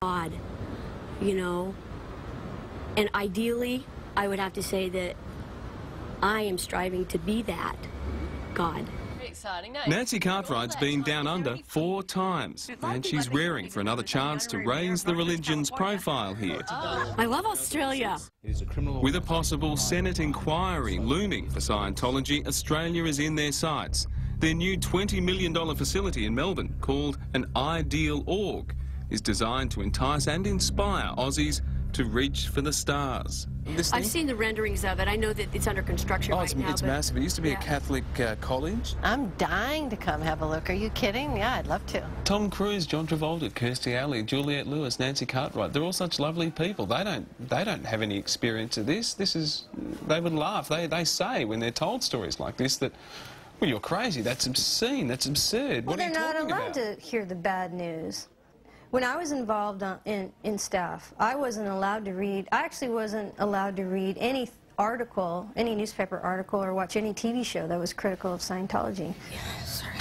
God, you know, and ideally, I would have to say that I am striving to be that God. Nancy Cartwright's been down under 4 times, and she's raring for another chance to raise the religion's profile here. I love Australia. With a possible Senate inquiry looming for Scientology, Australia is in their sights. Their new $20 million facility in Melbourne, called an Ideal Org, is designed to entice and inspire Aussies to reach for the stars. I've seen the renderings of it. I know that it's under construction right now. It's massive. It used to be a Catholic college. I'm dying to come have a look. Are you kidding? Yeah, I'd love to. Tom Cruise, John Travolta, Kirstie Alley, Juliette Lewis, Nancy Cartwright, they're all such lovely people. They don't have any experience of this. They would laugh. They say when they're told stories like this that, well, you're crazy, that's obscene, that's absurd. Well, what are you talking about? they're not allowed to hear the bad news. When I was involved in staff, I wasn't allowed to read, I actually wasn't allowed to read any article, any newspaper article, or watch any TV show that was critical of Scientology. Yeah, sorry.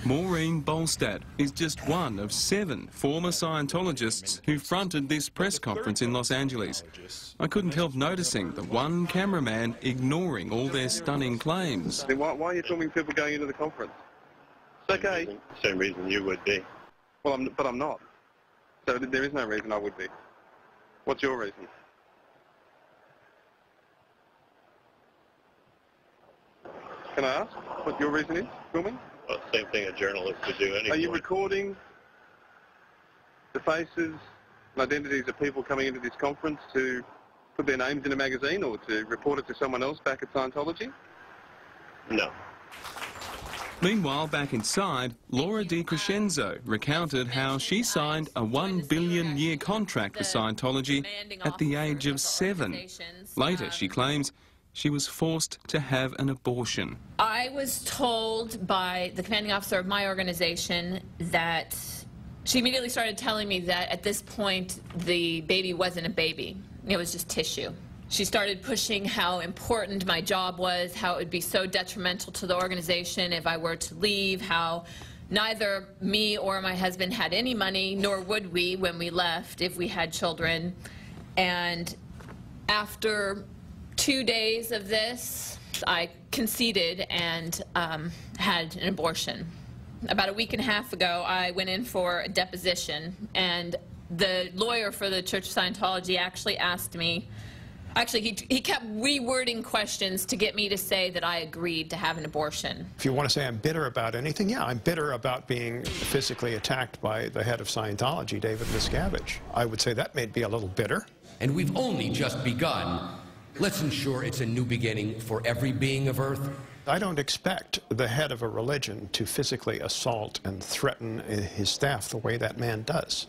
Maureen Bolstad is just one of 7 former Scientologists who fronted this press conference in Los Angeles. I couldn't help noticing the one cameraman ignoring all their stunning claims. Then why are you filming people going into the conference? It's okay. Same reason you would be. Well, but I'm not. So there is no reason I would be. What's your reason? Can I ask what your reason is, filming? Well, same thing a journalist would do anyway. Are you recording the faces and identities of people coming into this conference to put their names in a magazine or to report it to someone else back at Scientology? No. Meanwhile, back inside, Laura DiCrescenzo recounted how she signed a $1 billion-year contract with Scientology at the age of 7. Later, she claims, she was forced to have an abortion. I was told by the commanding officer of my organization that she immediately started telling me that at this point the baby wasn't a baby, it was just tissue. She started pushing how important my job was, how it would be so detrimental to the organization if I were to leave, how neither me or my husband had any money, nor would we when we left if we had children. And after 2 days of this, I conceded and had an abortion. About a week and a half ago, I went in for a deposition, and the lawyer for the Church of Scientology actually asked me, he kept rewording questions to get me to say that I agreed to have an abortion. If you want to say I'm bitter about anything, yeah, I'm bitter about being physically attacked by the head of Scientology, David Miscavige. I would say that made me a little bitter. And we've only just begun. Let's ensure it's a new beginning for every being of Earth. I don't expect the head of a religion to physically assault and threaten his staff the way that man does.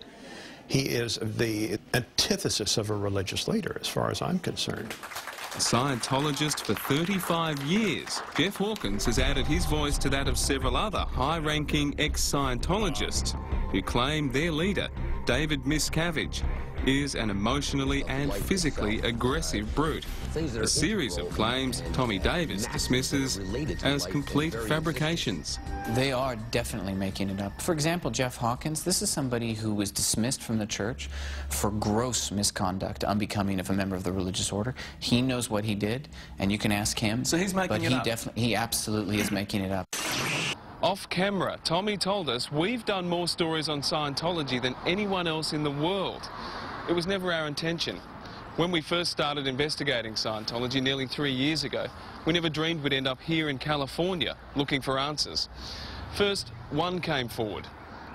He is the antithesis of a religious leader, as far as I'm concerned. A Scientologist for 35 years, Jeff Hawkins has added his voice to that of several other high-ranking ex-Scientologists who claim their leader, David Miscavige, is an emotionally and physically aggressive brute. A series of claims Tommy Davis dismisses as complete fabrications. They are definitely making it up. For example, Jeff Hawkins, this is somebody who was dismissed from the church for gross misconduct, unbecoming of a member of the religious order. He knows what he did, and you can ask him. So he's making it up? But he absolutely is making it up. Off camera, Tommy told us we've done more stories on Scientology than anyone else in the world. It was never our intention. When we first started investigating Scientology nearly 3 years ago, we never dreamed we'd end up here in California looking for answers. First, one came forward,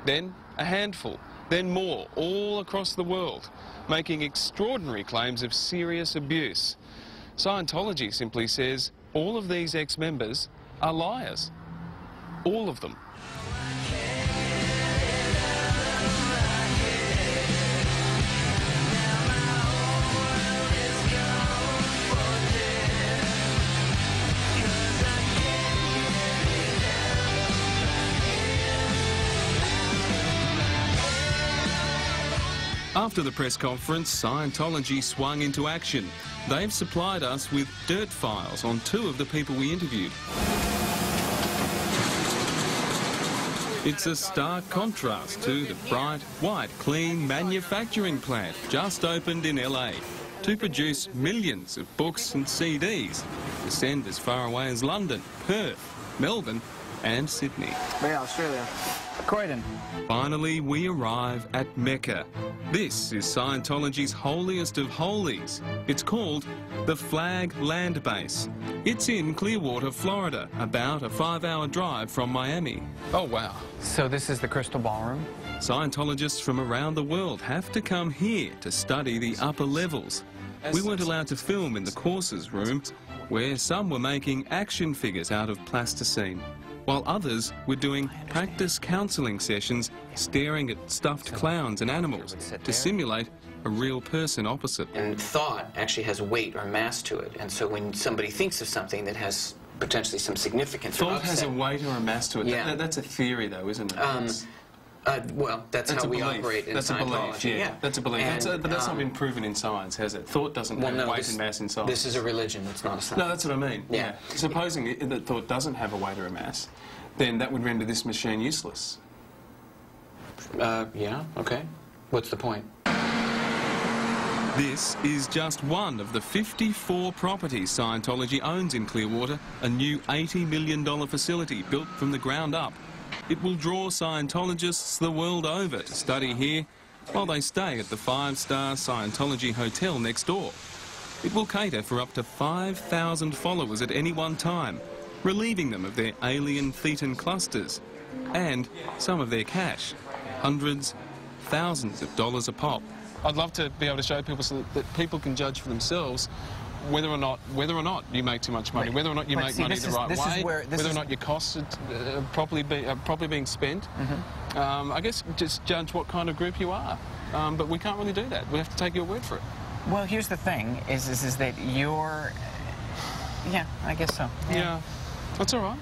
then a handful, then more, all across the world, making extraordinary claims of serious abuse. Scientology simply says all of these ex-members are liars. All of them. After the press conference, Scientology swung into action. They've supplied us with dirt files on 2 of the people we interviewed. It's a stark contrast to the bright, white, clean manufacturing plant just opened in LA to produce millions of books and CDs to send as far away as London, Perth, Melbourne and Sydney. Yeah, Australia. Croydon. Finally, we arrive at Mecca. This is Scientology's holiest of holies. It's called the Flag Land Base. It's in Clearwater, Florida, about a 5-hour drive from Miami. Oh, wow. So this is the Crystal Ballroom? Scientologists from around the world have to come here to study the upper levels. We weren't allowed to film in the courses room, where some were making action figures out of plasticine, while others were doing practice counselling sessions staring at stuffed clowns and animals to simulate a real person opposite. And thought actually has weight or mass to it, and so when somebody thinks of something that has potentially some significance... Thought has a weight or a mass to it. Yeah. That's a theory, though, isn't it? Well, that's how we operate in That's Scientology. a belief, yeah. That's a belief. And, but that's not been proven in science, has it? Thought doesn't have weight and mass in science. This is a religion, it's not a science. No, that's what I mean. Yeah. Supposing that thought doesn't have a weight or a mass, then that would render this machine useless. Yeah, okay. What's the point? This is just one of the 54 properties Scientology owns in Clearwater, a new $80 million facility built from the ground up. It will draw Scientologists the world over to study here while they stay at the 5-star Scientology hotel next door. It will cater for up to 5,000 followers at any one time, relieving them of their alien thetan clusters and some of their cash, hundreds, thousands of dollars a pop. I'd love to be able to show people so that people can judge for themselves whether or not you make too much money, whether or not you make money the right way, whether or not your costs are properly being spent. I guess just judge what kind of group you are. But we can't really do that. We have to take your word for it. Well, here's the thing, is that you're... Yeah, I guess so. Yeah. That's all right.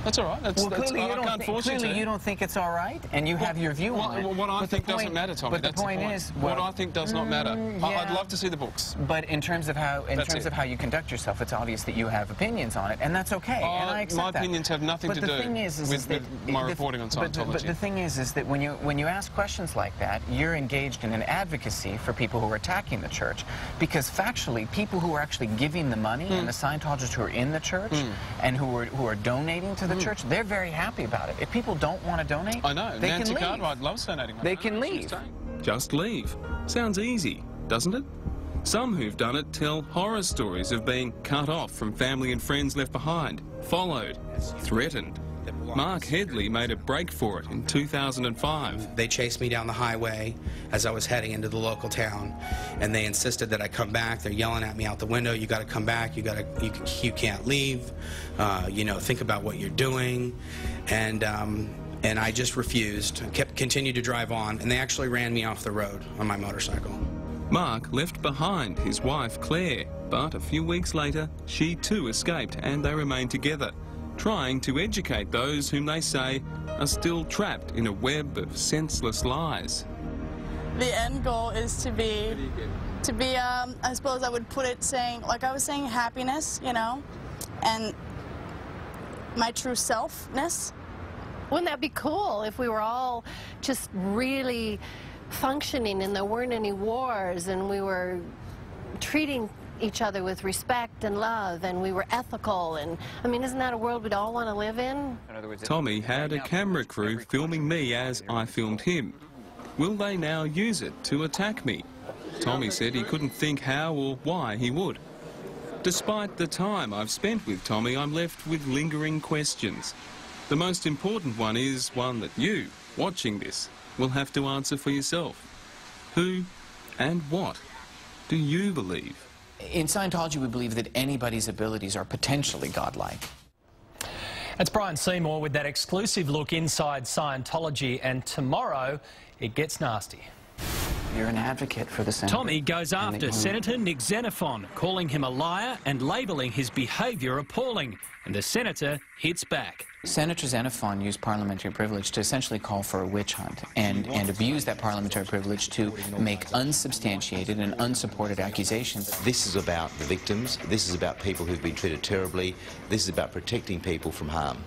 That's all right. Clearly you don't think it's all right, and you have your view on it. What I think doesn't matter, Tommy. But the point is, what I think does not matter. I'd love to see the books. But in terms of how you conduct yourself, it's obvious that you have opinions on it, and that's okay. And I accept my that. opinions have nothing to do with my reporting on Scientology. But the thing is that when you ask questions like that, you're engaged in an advocacy for people who are attacking the church, because factually, people who are actually giving the money and the Scientologists who are in the church and who are donating to the church, they're very happy about it. If people don't want to donate, I know. They Nancy can leave. Cartwright loves donating. They can leave. Just leave. Sounds easy, doesn't it? Some who've done it tell horror stories of being cut off from family and friends left behind, followed, threatened. Mark Headley made a break for it in 2005. They chased me down the highway as I was heading into the local town, and they insisted that I come back. They're yelling at me out the window, you got to come back, you can't leave, you know, think about what you're doing. And I just refused, continued to drive on, and they actually ran me off the road on my motorcycle. Mark left behind his wife Claire, but a few weeks later she too escaped and they remained together, trying to educate those whom they say are still trapped in a web of senseless lies. The end goal is to be, I suppose I would put it saying, like I was saying, happiness, you know, and my true selfness. Wouldn't that be cool if we were all just really functioning and there weren't any wars and we were treating each other with respect and love and we were ethical? And I mean, isn't that a world we'd all want to live in? Tommy had a camera crew filming me as I filmed him. Will they now use it to attack me? Tommy said he couldn't think how or why he would. Despite the time I've spent with Tommy, I'm left with lingering questions. The most important one is one that you, watching this, will have to answer for yourself. Who and what do you believe? In Scientology, we believe that anybody's abilities are potentially godlike. That's Brian Seymour with that exclusive look inside Scientology, and tomorrow it gets nasty. You're an advocate for the Senate. Tommy goes after Senator Nick Xenophon, calling him a liar and labelling his behaviour appalling, and the senator hits back. Senator Xenophon used parliamentary privilege to essentially call for a witch hunt and abuse that parliamentary privilege to make unsubstantiated and unsupported accusations. This is about the victims. This is about people who've been treated terribly. This is about protecting people from harm.